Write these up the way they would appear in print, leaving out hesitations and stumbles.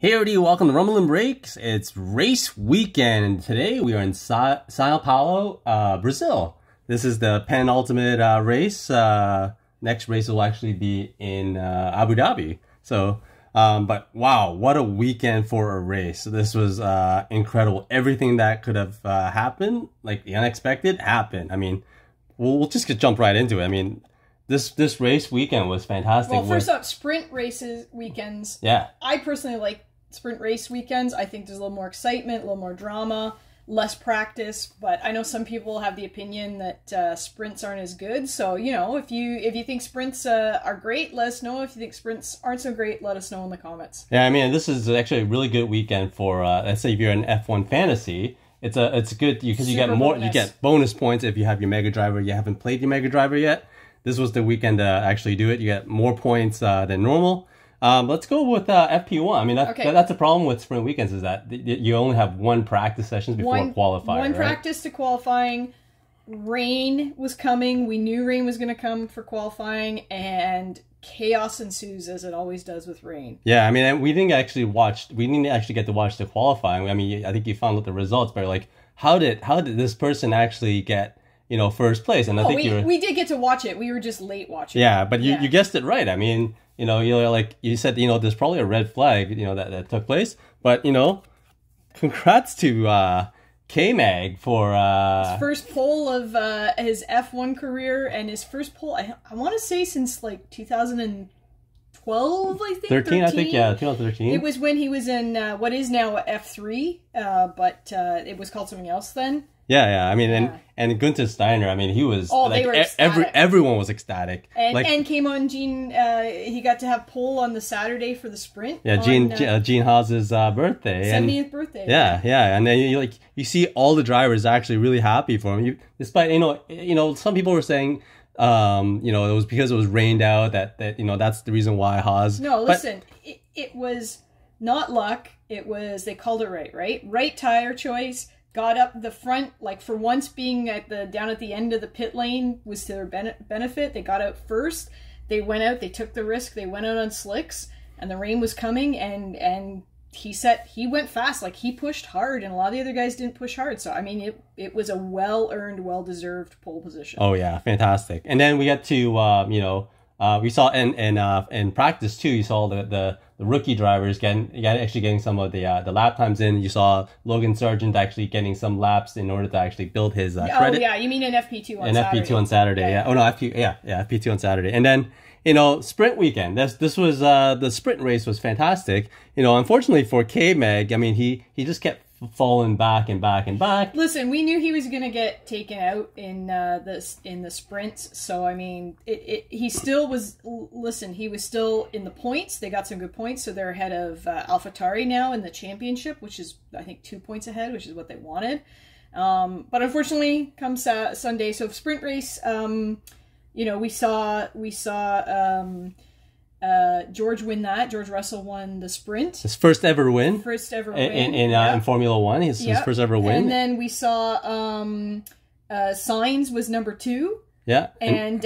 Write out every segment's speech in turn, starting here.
Hey everybody, welcome to Rumble and Breaks. It's race weekend, and today we are in Sao Paulo, Brazil. This is the penultimate race. Next race will actually be in Abu Dhabi. So, but wow, what a weekend for a race. This was incredible. Everything that could have happened, like the unexpected, happened. I mean, we'll just jump right into it. I mean, this race weekend was fantastic. Well, first up, sprint races weekends. Yeah. I personally like sprint race weekends. I think there's a little more excitement, a little more drama, less practice. But I know some people have the opinion that sprints aren't as good. So, you know, if you think sprints are great, let us know. If you think sprints aren't so great, let us know in the comments. Yeah, I mean, this is actually a really good weekend for, let's say if you're in F1 fantasy. It's good because you get more, you get bonus points if you have your Mega Driver. You haven't played your Mega Driver yet. This was the weekend to actually do it. You get more points than normal. Let's go with FP1. I mean, that's the problem with sprint weekends is that you only have one practice sessions before qualifying. One practice to qualifying. Rain was coming. We knew rain was going to come for qualifying, and chaos ensues as it always does with rain. Yeah, I mean, we didn't actually get to watch the qualifying. I mean, I think you found out the results, but like, how did this person actually get, you know, first place? And I think we did get to watch it. We were just late watching. Yeah, but you guessed it right. I mean, you know, like you said, you know, there's probably a red flag, you know, that took place. But, you know, congrats to K-Mag for his first pole of his F1 career, and his first pole, I want to say since like 2012, I think. 13, I think, yeah, 2013. It was when he was in what is now F3, but it was called something else then. Yeah. I mean, and Gunther Steiner, I mean, he was they were everyone was ecstatic. And came on Gene. He got to have pole on the Saturday for the sprint. Yeah, Gene Haas's birthday, 70th birthday. Yeah, and then you see all the drivers actually really happy for him. Despite you know, some people were saying, you know, it was because it was rained out that you know that's the reason why Haas. No, listen, it was not luck. It was, they called it right tire choice. Got up the front, like for once being down at the end of the pit lane was to their benefit. They got out first. They went out. They took the risk. They went out on slicks, and the rain was coming. And he went fast. Like, he pushed hard, and a lot of the other guys didn't push hard. So I mean, it was a well-earned, well-deserved pole position. Oh yeah, fantastic. And then we got to you know, we saw in practice too. You saw the rookie drivers actually getting some of the lap times in. You saw Logan Sargent actually getting some laps in order to actually build his credit. Oh yeah, you mean an FP2 on Saturday? FP2 on Saturday, yeah. Oh no, FP2 on Saturday. And then, you know, sprint weekend. This was the sprint race was fantastic. You know, unfortunately for K-Mag, I mean, he just kept falling back and back and back. Listen, we knew he was going to get taken out in the sprints. So I mean, he still was. Listen, he was still in the points. They got some good points, so they're ahead of AlphaTauri now in the championship, which is, I think, 2 points ahead, which is what they wanted. But unfortunately, comes Sunday. So sprint race, you know, we saw. George win that. George Russell won the sprint. His first ever win. In Formula One. His first ever win. And then we saw Sainz was number 2. Yeah. And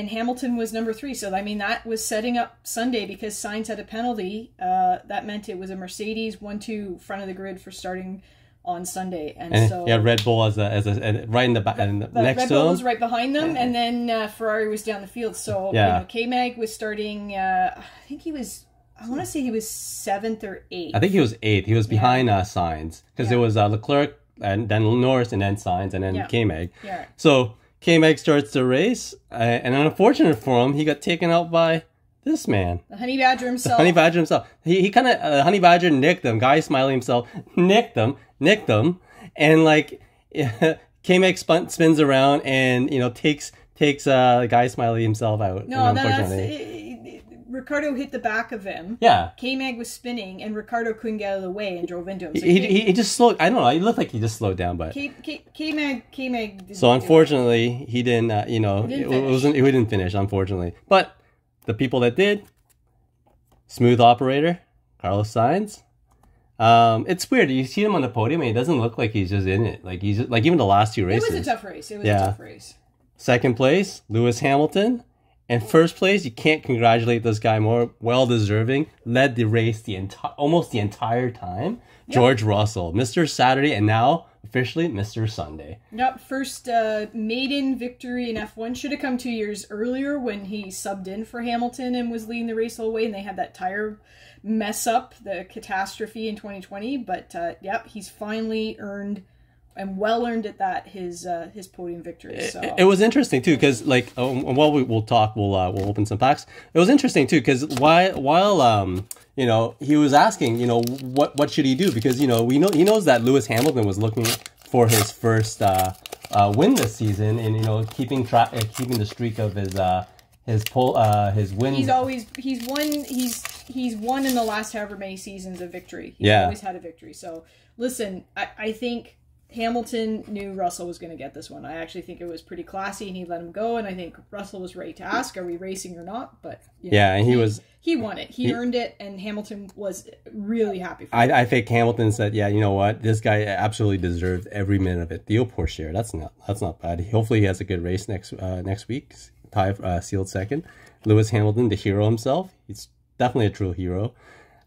Hamilton was number 3. So I mean, that was setting up Sunday because Sainz had a penalty. That meant it was a Mercedes 1-2 front of the grid for starting on Sunday, and so Red Bull as a right in the back, next Red to Bull them was right behind them, and then Ferrari was down the field. So you know, K-Mag was starting. I think he was. I want to say he was 7th or 8th. I think he was 8th. He was behind Sainz because there was Leclerc and then Norris and then Sainz and then K-Mag. Yeah. So K-Mag starts the race, and unfortunate for him, he got taken out by this man. The Honey Badger himself. The Honey Badger himself. He kind of, Honey Badger nicked him. Guy Smiley himself nicked him, and like, K-Mag spins around and, you know, takes Guy Smiley himself out. No, Ricardo hit the back of him. Yeah. K-Mag was spinning, and Ricardo couldn't get out of the way and drove into him. So he just slowed. I don't know. It looked like he just slowed down, but K-Mag. So unfortunately, he didn't. You know, he didn't finish. Unfortunately, but the people that did, smooth operator, Carlos Sainz. It's weird. You see him on the podium, and it doesn't look like he's just in it. Like he's just, like even the last 2 races. It was a tough race. It was a tough race. Second place, Lewis Hamilton, in first place. You can't congratulate this guy more. Well deserving. Led the race almost the entire time. Yep. George Russell, Mr. Saturday, and now officially Mr. Sunday. Yep, first maiden victory in F1. Should have come 2 years earlier when he subbed in for Hamilton and was leading the race all the way, and they had that tire mess up, the catastrophe in 2020. But yep, he's finally earned, and well earned at that, his podium victory. So it was interesting too, because like while we'll talk, we'll open some packs. It was interesting too, because while you know, he was asking, you know, what should he do, because you know he knows that Lewis Hamilton was looking for his first win this season, and you know, keeping the streak of his wins. He's won in the last however many seasons of victory. He's always had a victory. So listen, I think Hamilton knew Russell was going to get this one. I actually think it was pretty classy, and he let him go. And I think Russell was ready to ask, "Are we racing or not?" But you know, yeah, and he won it. He earned it, and Hamilton was really happy for it. I think Hamilton said, "Yeah, you know what? This guy absolutely deserved every minute of it." Theo Pourchaire, that's not bad. Hopefully, he has a good race next week. Sealed second. Lewis Hamilton, the hero himself. He's definitely a true hero.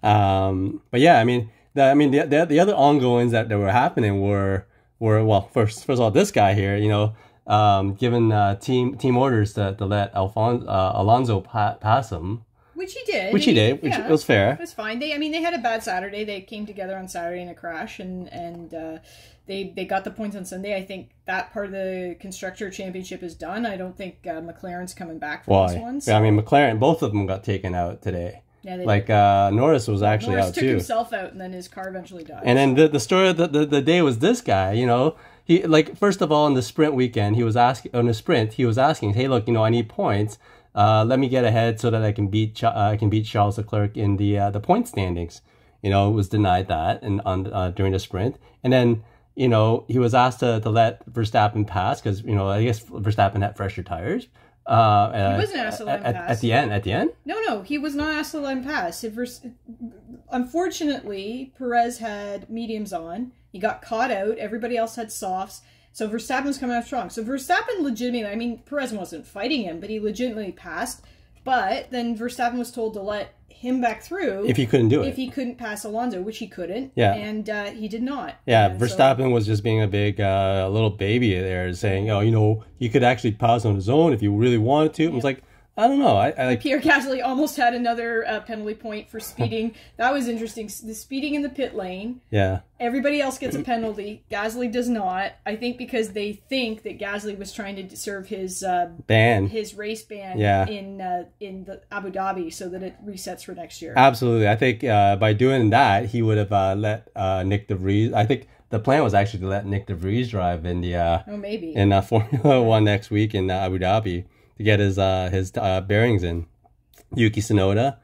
But yeah, I mean, the other ongoings that were happening were well, first of all, this guy here, you know, given team orders to let Alonso pass him. Which he did. Which it was fair. It was fine. They had a bad Saturday. They came together on Saturday in a crash, and they got the points on Sunday. I think that part of the Constructor Championship is done. I don't think McLaren's coming back for this one. So. Yeah, I mean, McLaren, both of them got taken out today. Yeah, like Norris was actually out too. Norris took himself out, and then his car eventually died. And then the story of the day was this guy. You know, he, like, first of all, in the sprint weekend, he was asking, "Hey, look, you know, I need points. Let me get ahead so that I can beat Charles Leclerc in the point standings." You know, was denied that during the sprint, and then you know he was asked to let Verstappen pass because you know I guess Verstappen had fresher tires. He wasn't asked to let him pass. At the end? No, he was not asked to let him pass. Unfortunately, Perez had mediums on. He got caught out. Everybody else had softs. So Verstappen was coming out strong. So Verstappen legitimately, I mean, Perez wasn't fighting him, but he legitimately passed. But then Verstappen was told to let him back through if he couldn't do it. If he couldn't pass Alonso, which he couldn't. Yeah. And he did not. Yeah, Verstappen was just being a big little baby there, saying, "Oh, you know, he could actually pass on his own if he really wanted to." Yeah. It was like, I don't know. I like Pierre Gasly almost had another penalty point for speeding. That was interesting. The speeding in the pit lane. Yeah. Everybody else gets a penalty. Gasly does not. I think because they think that Gasly was trying to serve his his race ban in the Abu Dhabi so that it resets for next year. Absolutely. I think by doing that, he would have let Nick DeVries. I think the plan was actually to let Nick DeVries drive in the maybe in Formula One next week in Abu Dhabi. To get his bearings in. Yuki Tsunoda.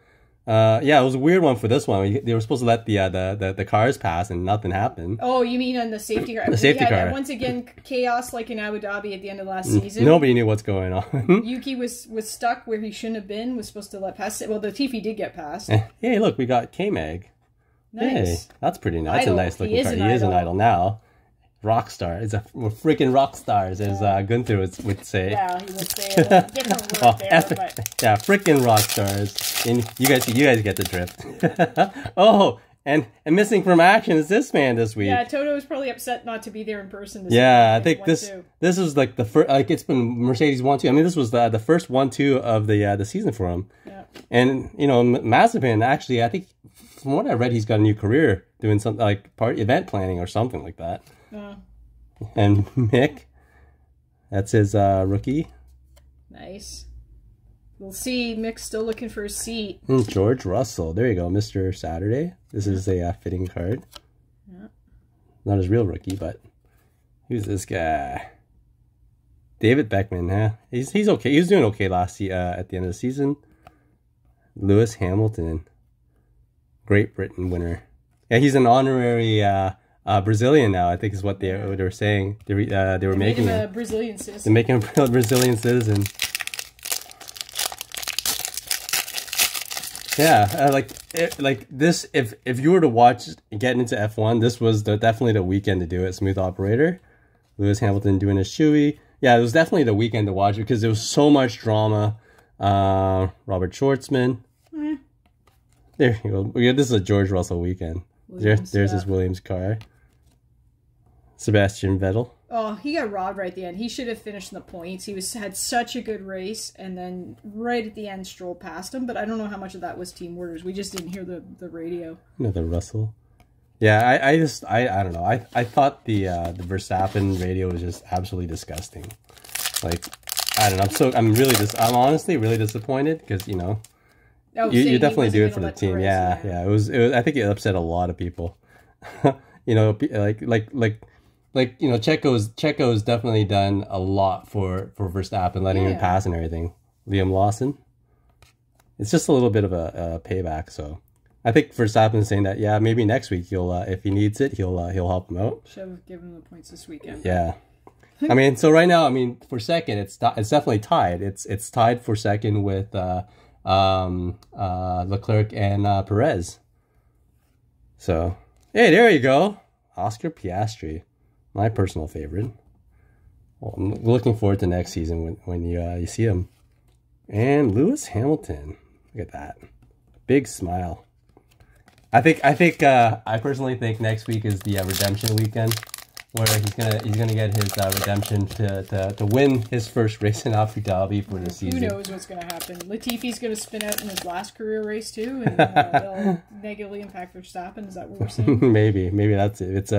Yeah, it was a weird one for this one. They were supposed to let the cars pass and nothing happened. Oh, you mean on the safety car? The safety car. Once again, chaos like in Abu Dhabi at the end of last season. Nobody knew what's going on. Yuki was stuck where he shouldn't have been, was supposed to let pass it. Well, the Latifi did get past. Hey, look, we got K-Mag. Nice. Hey, that's pretty nice. That's a nice looking car. He is an idol now. Rock star. We're freaking rock stars, as Gunther would say. Yeah, he would say a different word there. Yeah, freaking rock stars. And you guys get the drift. Oh, and missing from action is this man this week. Yeah, Toto was probably upset not to be there in person. I think this is like the first. Like it's been Mercedes 1-2. I mean, this was the first 1-2 of the season for him. Yeah. And you know, Mazepin actually, I think from what I read, he's got a new career doing something like event planning or something like that. And Mick, that's his rookie. Nice. We'll see. Mick's still looking for a seat. George Russell. There you go, Mr. Saturday. This is a fitting card. Yeah. Not his real rookie, but who's this guy? David Beckman, huh? He's okay. He was doing okay last year at the end of the season. Lewis Hamilton, Great Britain winner. Yeah, he's an honorary Brazilian now, I think is what they were saying. They were making him a Brazilian citizen. They're making him a Brazilian citizen. Yeah, like this. If you were to watch getting into F1, this was definitely the weekend to do it. Smooth operator, Lewis Hamilton doing his shoey. Yeah, it was definitely the weekend to watch because there was so much drama. Robert Schwartzman. There you go. This is a George Russell weekend. There's his Williams car. Sebastian Vettel. Oh, he got robbed right at the end. He should have finished in the points. He had such a good race, and then right at the end, Stroll passed him. But I don't know how much of that was team orders. We just didn't hear the radio. Another Russell. Yeah, I don't know. I thought the Verstappen radio was just absolutely disgusting. Like, I don't know. I'm honestly really disappointed because you definitely do it for the team. Perez, yeah. It was. I think it upset a lot of people. Checo's definitely done a lot for Verstappen, letting him pass and everything. Liam Lawson. It's just a little bit of a payback. So I think Verstappen's saying that maybe next week if he needs it he'll help him out. Should have given him the points this weekend. Yeah. I mean, so right now, for second, it's definitely tied. It's tied for second with Leclerc and Perez. So hey, there you go, Oscar Piastri. My personal favorite. Well, I'm looking forward to next season when you see him. And Lewis Hamilton. Look at that. Big smile. I personally think next week is the redemption weekend, where he's gonna get his redemption to win his first race in Abu Dhabi for the season. Who knows what's gonna happen? Latifi's gonna spin out in his last career race too, and it'll negatively impact Verstappen. Is that what we're saying? Maybe that's it. It's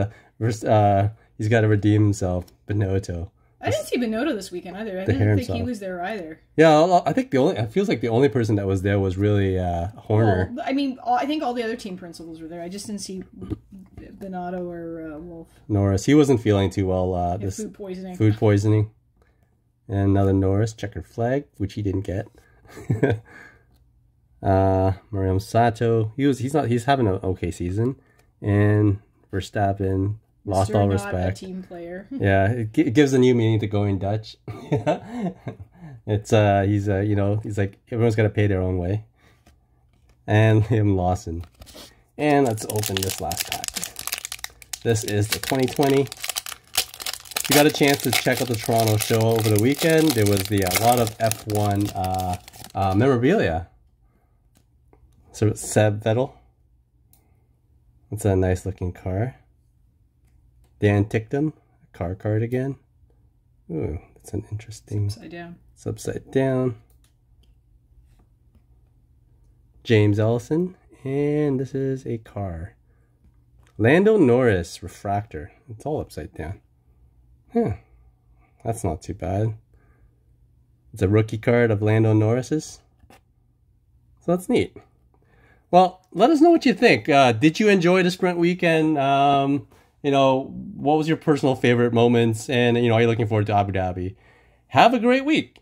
he's got to redeem himself. Binotto. I didn't see Binotto this weekend either. I didn't think he was there either. Yeah, I think it feels like the only person that was there was really Horner. Well, I think all the other team principals were there. I just didn't see Binotto or Wolf. Norris, he wasn't feeling too well. Food poisoning. Food poisoning. And another Norris checkered flag, which he didn't get. Mariam Sato, he's having an okay season, and Verstappen. Lost all respect. Not a team player. Yeah, it gives a new meaning to going Dutch. It's he's like everyone's got to pay their own way. And Liam Lawson. And let's open this last pack. This is the 2020. If you got a chance to check out the Toronto show over the weekend, there was a lot of F1 memorabilia. So Seb Vettel. It's a nice looking car. Dan Ticktum, car card again. Ooh, that's an interesting. Upside down. It's upside down. James Ellison, and this is a car. Lando Norris refractor. It's all upside down. That's not too bad. It's a rookie card of Lando Norris's. So that's neat. Well, let us know what you think. Did you enjoy the sprint weekend? What was your personal favorite moments? And, are you looking forward to Abu Dhabi? Have a great week.